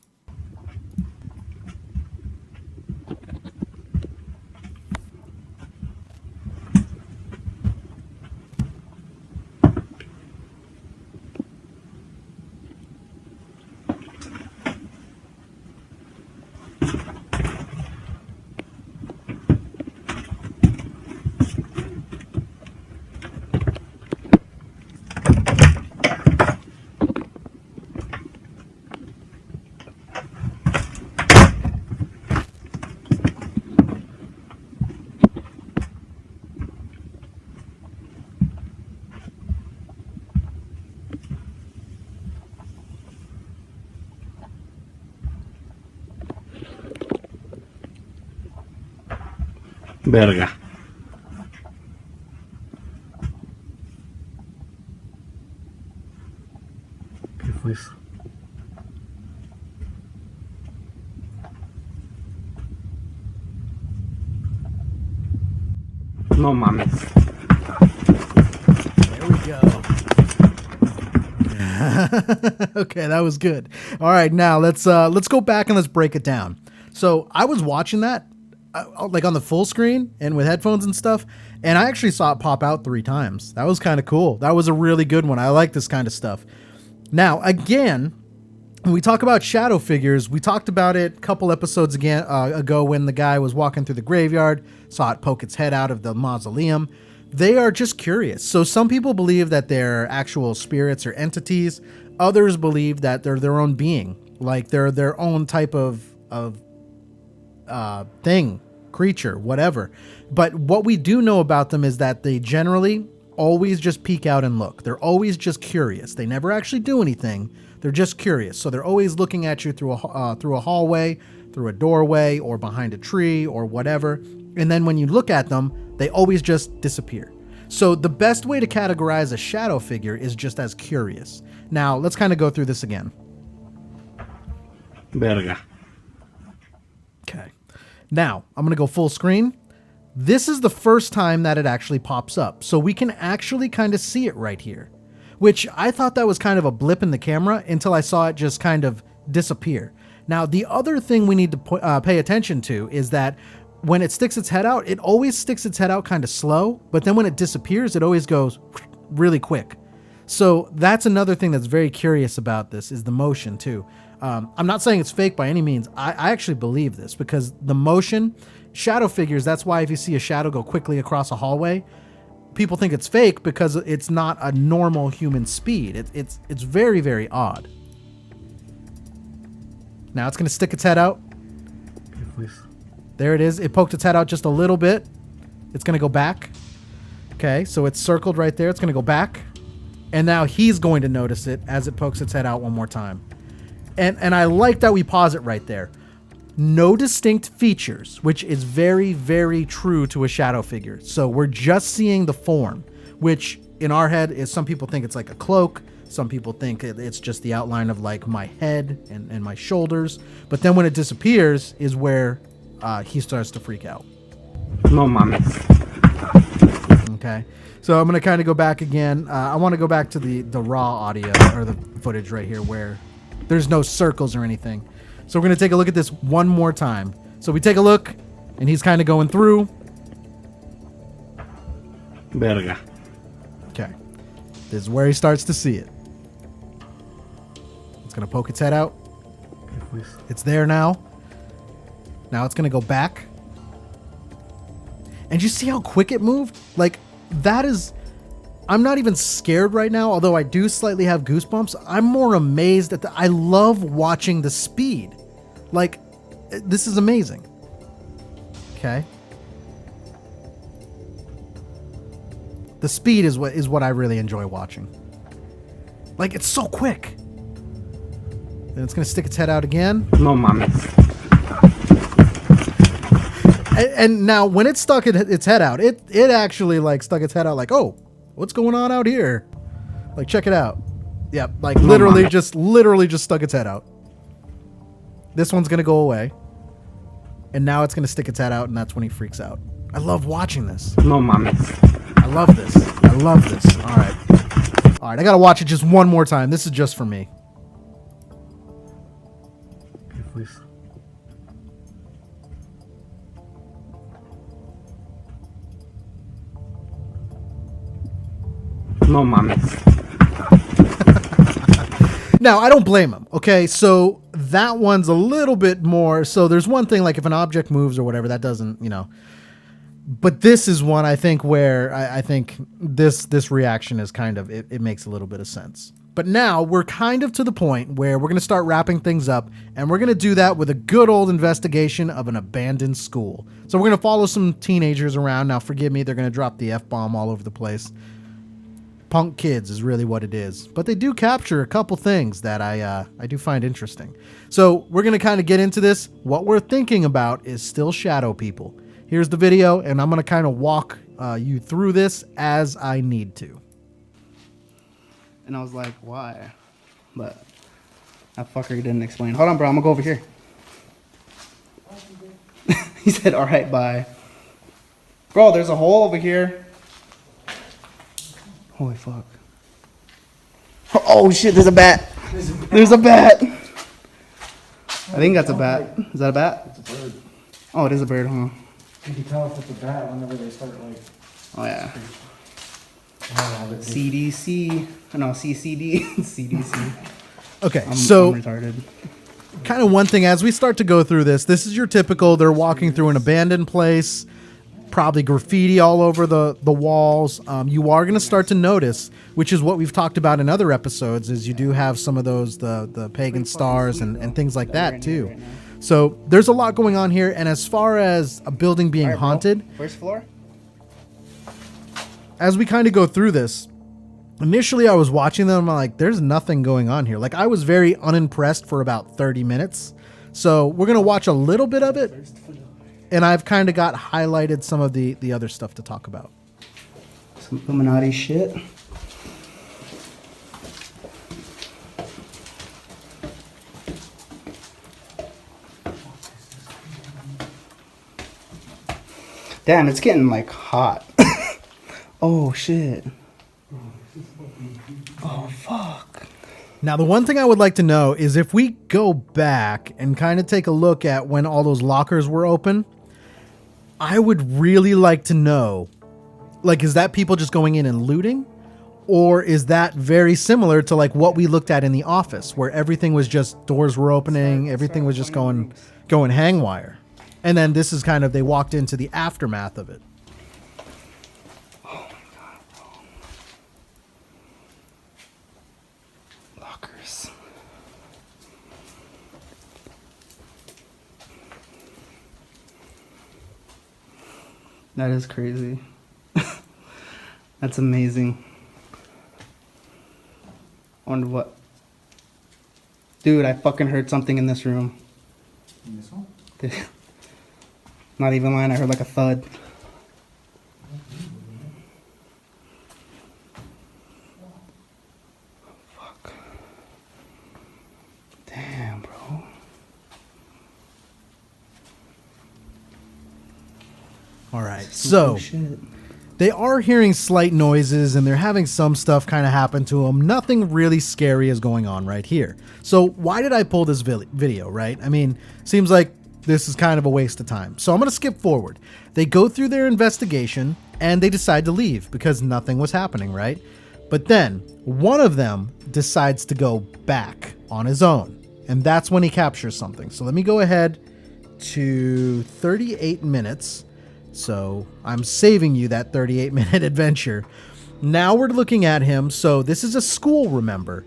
Verga. ¿Qué fue eso? No mames. There we go. Okay, that was good. All right, now let's go back and let's break it down. So I was watching that like on the full screen and with headphones and stuff, and I actually saw it pop out 3 times. That was kind of cool. That was a really good one. I like this kind of stuff. Now, again, when we talk about shadow figures, we talked about it a couple episodes ago when the guy was walking through the graveyard, saw it poke its head out of the mausoleum. They are just curious. So some people believe that they're actual spirits or entities. Others believe that they're their own being, like they're their own type of thing, creature, whatever. But what we do know about them is that they generally always just peek out and look. They're always just curious. They never actually do anything. They're just curious. So they're always looking at you through a hallway, through a doorway, or behind a tree, or whatever. And then when you look at them, they always just disappear. So the best way to categorize a shadow figure is just as curious. Now, let's kind of go through this again. Verga. Okay. Now, I'm going to go full screen. This is the first time that it actually pops up. So we can actually kind of see it right here, which I thought that was kind of a blip in the camera until I saw it just kind of disappear. Now, the other thing we need to pay attention to is that when it sticks its head out, it always sticks its head out kind of slow, but then when it disappears, it always goes really quick. So that's another thing that's very curious about this, is the motion too. I'm not saying it's fake by any means. I actually believe this because the motion shadow figures, that's why if you see a shadow go quickly across a hallway, people think it's fake because it's not a normal human speed. It's very, very odd. Now it's going to stick its head out. There it is. It poked its head out just a little bit. It's going to go back. Okay, so it's circled right there. It's going to go back. And now he's going to notice it as it pokes its head out one more time. And I like that we pause it right there. No distinct features, which is very, very true to a shadow figure. So we're just seeing the form, which in our head is, some people think it's like a cloak. Some people think it's just the outline of like my head and my shoulders. But then when it disappears is where he starts to freak out. No, mommy. Okay. So I'm going to kind of go back again. I want to go back to the raw audio or the footage right here where there's no circles or anything. So we're going to take a look at this one more time. So we take a look and he's kind of going through. Verga. Okay. This is where he starts to see it. It's going to poke its head out. It's there now. Now it's going to go back. And you see how quick it moved? Like, that is... I'm not even scared right now, although I do slightly have goosebumps. I'm more amazed at I love watching the speed. Like, this is amazing. Okay. The speed is what I really enjoy watching. Like, it's so quick. And it's going to stick its head out again. No, mommy. And now when it stuck its head out, it actually like stuck its head out like, oh, what's going on out here? Like, check it out. Yeah, like literally just stuck its head out. This one's gonna go away. And now it's gonna stick its head out, and that's when he freaks out. I love watching this. No, mommy. I love this. I love this. All right. All right, I gotta watch it just one more time. This is just for me. Please. No, mommy. Now, I don't blame him, okay? So that one's a little bit more... So there's one thing, like if an object moves or whatever, that doesn't, you know... But this is one, I think, where I think this reaction is kind of... It makes a little bit of sense. But now we're kind of to the point where we're going to start wrapping things up, and we're going to do that with a good old investigation of an abandoned school. So we're going to follow some teenagers around. Now, forgive me, they're going to drop the F-bomb all over the place. Punk kids is really what it is. But they do capture a couple things that I do find interesting. So we're going to kind of get into this. What we're thinking about is still shadow people. Here's the video, and I'm going to kind of walk you through this as I need to. And I was like, why? But that fucker didn't explain. Hold on, bro. I'm going to go over here. He said, all right, bye. Bro, there's a hole over here. Holy fuck. Oh, shit. There's a bat. There's a bat. I think that's a bat. Is that a bat? It's a bird. Oh, it is a bird, huh? You can tell if it's a bat whenever they start like... Oh, yeah. Oh, CDC. No, CCD. CDC. Okay, I'm retarded. Kind of one thing as we start to go through this is your typical, they're walking through an abandoned place, probably graffiti all over the walls. You are going to start to notice, which is what we've talked about in other episodes, is you do have some of those, the pagan stars and things like that too. So there's a lot going on here. And as far as a building being haunted, first floor. As we kind of go through this, initially I was watching them, I'm like, there's nothing going on here. Like, I was very unimpressed for about 30 minutes. So we're going to watch a little bit of it. And I've kind of got highlighted some of the other stuff to talk about. Some Illuminati shit. Damn, it's getting like hot. Oh shit. Oh fuck. Now, the one thing I would like to know is if we go back and kind of take a look at when all those lockers were open, I would really like to know, like, is that people just going in and looting? Or is that very similar to like what we looked at in the office, where everything was just, doors were opening, everything was just going hang wire? And then this is kind of, they walked into the aftermath of it. Oh my god, bro. Lockers. That is crazy. That's amazing. I wonder what. Dude, I fucking heard something in this room. In this one? Not even lying, I heard like a thud. Fuck. Damn, bro. All right, so Shit. they are hearing slight noises and they're having some stuff kind of happen to them. Nothing really scary is going on right here. So why did I pull this video, right? I mean, seems like this is kind of a waste of time. So I'm going to skip forward. They go through their investigation and they decide to leave because nothing was happening, right? But then one of them decides to go back on his own. And that's when he captures something. So let me go ahead to 38 minutes. So I'm saving you that 38-minute adventure. Now we're looking at him. So this is a school, remember?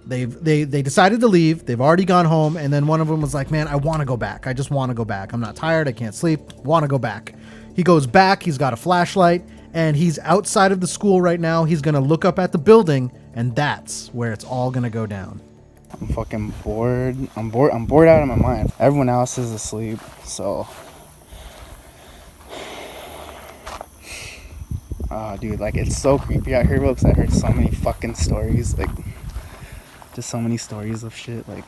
They decided to leave. They've already gone home. And then one of them was like, man, I want to go back. I just want to go back. I'm not tired. I can't sleep. Want to go back. He goes back. He's got a flashlight. And he's outside of the school right now. He's going to look up at the building. And that's where it's all going to go down. I'm fucking bored. I'm bored out of my mind. Everyone else is asleep, so... dude, like, it's so creepy out here, bro, because I heard so many fucking stories, like, just so many stories of shit, like,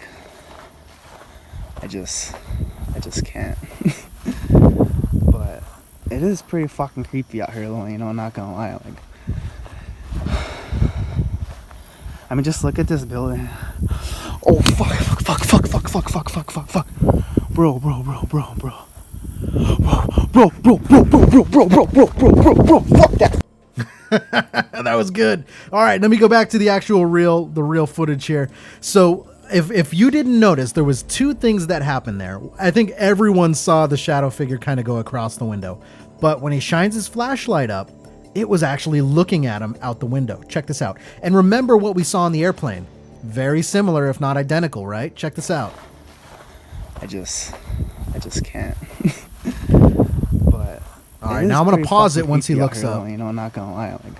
I just can't. But it is pretty fucking creepy out here, though, you know, not gonna lie, like, I mean, just look at this building. Oh, fuck, bro, fuck that. That was good. All right, let me go back to the actual real footage here. So if you didn't notice, there was two things that happened there. I think everyone saw the shadow figure kind of go across the window. But when he shines his flashlight up, it was actually looking at him out the window. Check this out. And remember what we saw on the airplane. Very similar, if not identical, right? Check this out. I just can't. But all right, now I'm gonna pause it once he looks up. Though, you know, not gonna lie, like,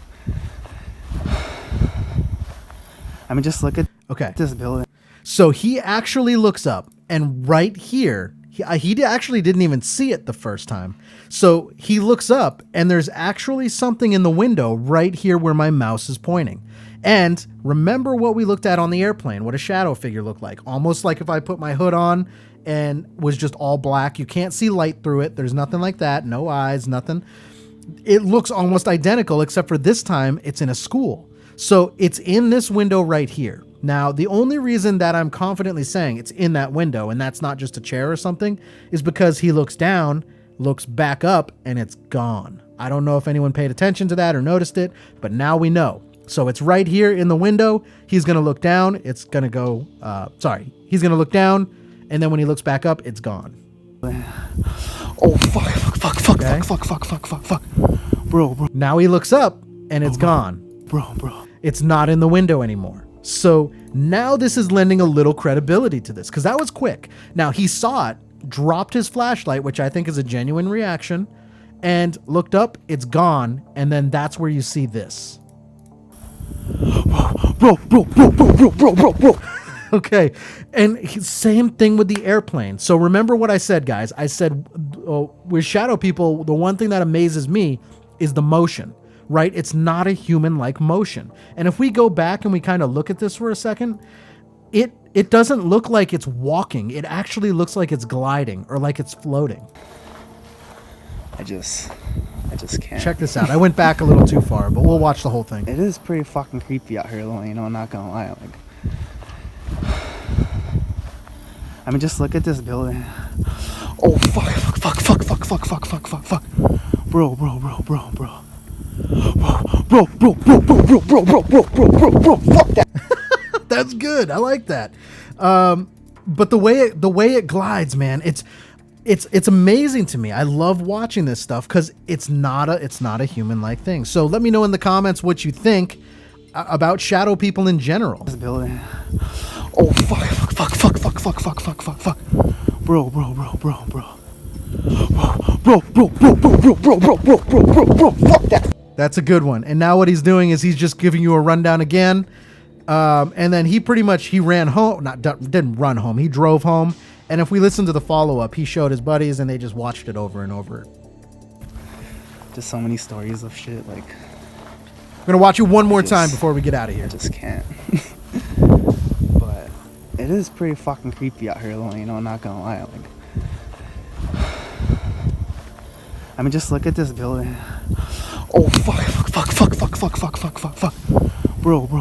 I mean, just look at this building. So he actually looks up, and right here, he actually didn't even see it the first time. So he looks up, and there's actually something in the window right here where my mouse is pointing. And remember what we looked at on the airplane, what a shadow figure looked like. Almost like if I put my hood on and was just all black. You can't see light through it. There's nothing like that. No eyes, nothing. It looks almost identical, except for this time it's in a school. So it's in this window right here. Now, the only reason that I'm confidently saying it's in that window, and that's not just a chair or something, is because he looks down, looks back up, and it's gone. I don't know if anyone paid attention to that or noticed it, but now we know. So it's right here in the window. He's going to look down. It's going to go, he's going to look down, and then when he looks back up, it's gone. Oh, fuck. Bro. Now he looks up, and it's gone. Bro. It's not in the window anymore. So now this is lending a little credibility to this, because that was quick. Now he saw it, dropped his flashlight, which I think is a genuine reaction, and looked up, it's gone, and then that's where you see this. Bro. Okay, and same thing with the airplane. So remember what I said, guys. I said with shadow people, the one thing that amazes me is the motion, right? It's not a human-like motion. And if we go back and we kind of look at this for a second, it doesn't look like it's walking. It actually looks like it's gliding or like it's floating. I just can't. Check this out. I went back a little too far, but we'll watch the whole thing. It is pretty fucking creepy out here, though, you know, not gonna lie. Like, I mean, just look at this building. Oh, fuck. Bro. Fuck that. That's good. I like that. But the way it glides, man, it's amazing to me. I love watching this stuff because it's not a human like thing. So let me know in the comments what you think about shadow people in general. This building. Oh fuck. Bro. Fuck that. That's a good one. And now what he's doing is he's just giving you a rundown again. And then he ran home, didn't run home. He drove home. And if we listen to the follow-up, he showed his buddies and they just watched it over and over. Just so many stories of shit. Like, I'm going to watch it one more time before we get out of here. I just can't. But it is pretty fucking creepy out here, though, you know, not gonna lie. Like, I mean, just look at this building. Oh fuck. Bro. Fuck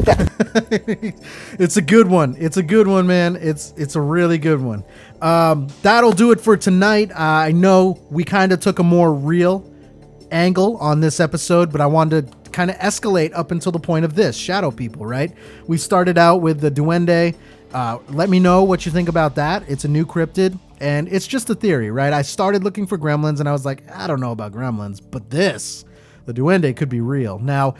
that. It's a good one. It's a good one, man. It's a really good one. That'll do it for tonight. I know we kind of took a more real angle on this episode, but I wanted to kind of escalate up until the point of this shadow people, right? We started out with the Duende. Let me know what you think about that. It's a new cryptid, and it's just a theory, right? I started looking for gremlins, and I was like, I don't know about gremlins, but the Duende could be real. Now,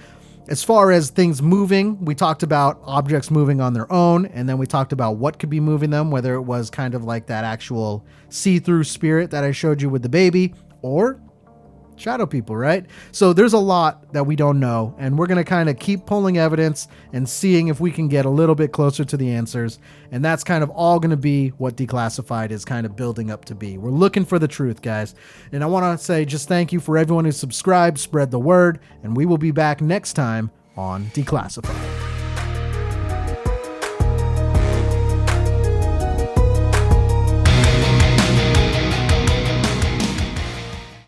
as far as things moving, we talked about objects moving on their own, and then we talked about what could be moving them, whether it was kind of like that actual see-through spirit that I showed you with the baby, or shadow people, right? So there's a lot that we don't know, and we're going to kind of keep pulling evidence and seeing if we can get a little bit closer to the answers, and that's kind of all going to be what Declassified is kind of building up to be. We're looking for the truth, guys, and I want to say just thank you for everyone who subscribed, spread the word, and we will be back next time on Declassified.